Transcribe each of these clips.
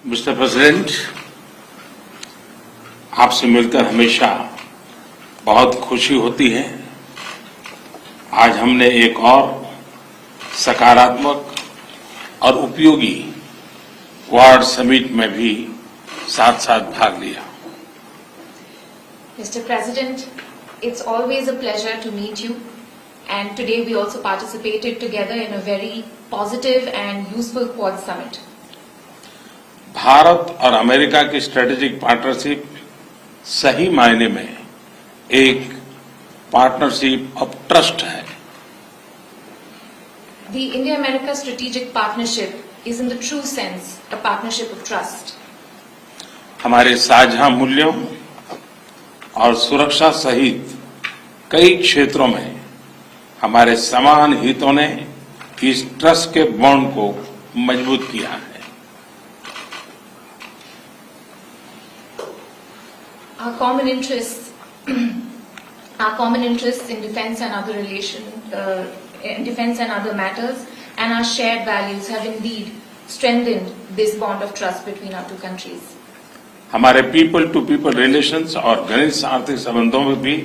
Mister president, आपसे मिलकर हमेशा बहुत खुशी होती है। आज हमने एक और सकारात्मक और उपयोगी क्वाड समिट में भी साथ साथ भाग लिया। Mr. President, it's always a pleasure to meet you, and today we also participated together in a very positive and useful Quad Summit. Bharat और अमेरिका की स्ट्रेटेजिक पार्टनरशिप सही मायने में एक पार्टनरशिप ऑफ ट्रस्ट है। The India-America strategic partnership is in the true sense a partnership of trust. हमारे साझा मूल्यों और सुरक्षा सहित कई क्षेत्रों में हमारे समान हितों ने इस ट्रस्ट के बॉन्ड को मजबूत किया है। Our common interests in defence and other matters, and our shared values have indeed strengthened this bond of trust between our two countries. हमारे पीपल टू पीपल रिलेशंस और घनिष्ठ आर्थिक संबंधों में भी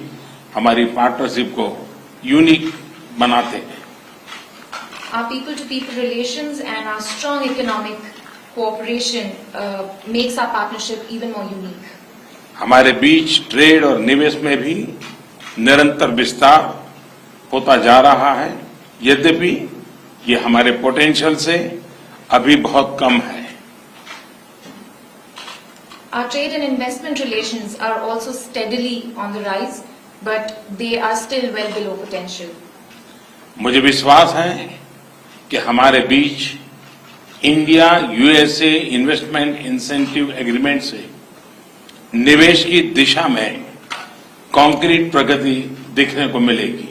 हमारी पार्टनरशिप को यूनिक बनाते हैं। Our people to people relations and our strong economic cooperation makes our partnership even more unique. हमारे बीच ट्रेड और निवेश में भी निरंतर विस्तार होता जा रहा है, यद्यपि ये हमारे पोटेंशियल से अभी बहुत कम है। Our trade and investment relations are also steadily on the rise, but they are still well below potential. मुझे विश्वास है कि हमारे बीच India USA investment incentive agreement से निवेश की दिशा में कॉन्क्रीट प्रगति देखने को मिलेगी।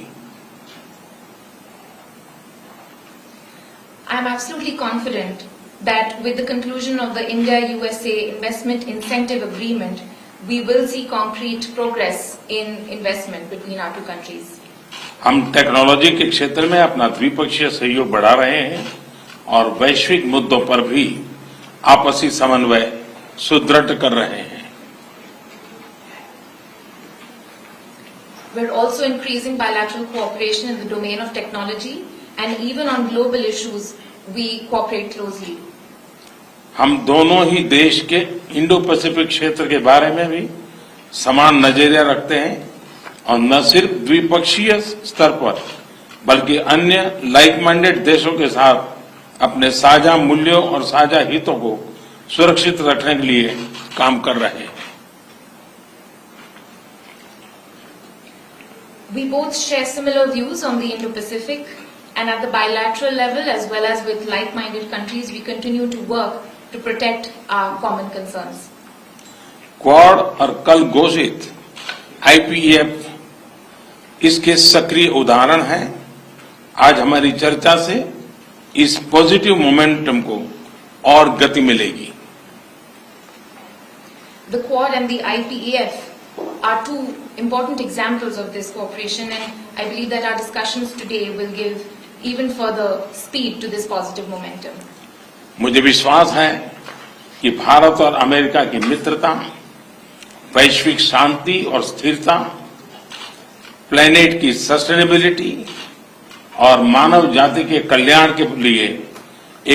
I am absolutely confident that with the conclusion of the India-USA Investment Incentive Agreement, we will see concrete progress in investment between our two countries. हम technology के क्षेत्र में अपना द्विपक्षीय सहयोग बढ़ा रहे हैं और वैश्विक मुद्दों पर भी आपसी समन्वय सुदृढ़ कर रहे हैं। We're also increasing bilateral cooperation in the domain of technology, and even on global issues, we cooperate closely. हम दोनों ही देश के इंडो पैसिफिक क्षेत्र के बारे में भी समान नजरिया रखते हैं और न सिर्फ द्विपक्षीय स्तर पर बल्कि अन्य लाइक माइंडेड देशों के साथ अपने साझा मूल्यों और साझा हितों को सुरक्षित रखने के लिए काम कर रहे हैं। We both share similar views on the Indo-Pacific, and at the bilateral level as well as with like-minded countries, we continue to work to protect our common concerns. Quad और कल घोषित आईपीएफ इसके सक्रिय उदाहरण हैं। आज हमारी चर्चा से इस पॉजिटिव मोमेंटम को और गति मिलेगी। The Quad and the IPEF are two important examples of this cooperation, and I believe that our discussions today will give even further speed to this positive momentum. मुझे विश्वास है कि भारत और अमेरिका की मित्रता, वैश्विक शांति और स्थिरता, प्लेनेट की सस्टेनेबिलिटी और मानव जाति के कल्याण के लिए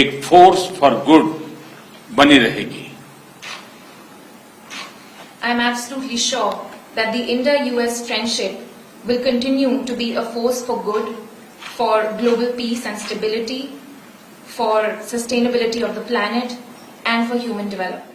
एक फोर्स फॉर गुड बनी रहेगी। I am absolutely sure that the India-US friendship will continue to be a force for good, for global peace and stability, for sustainability of the planet, and for human development.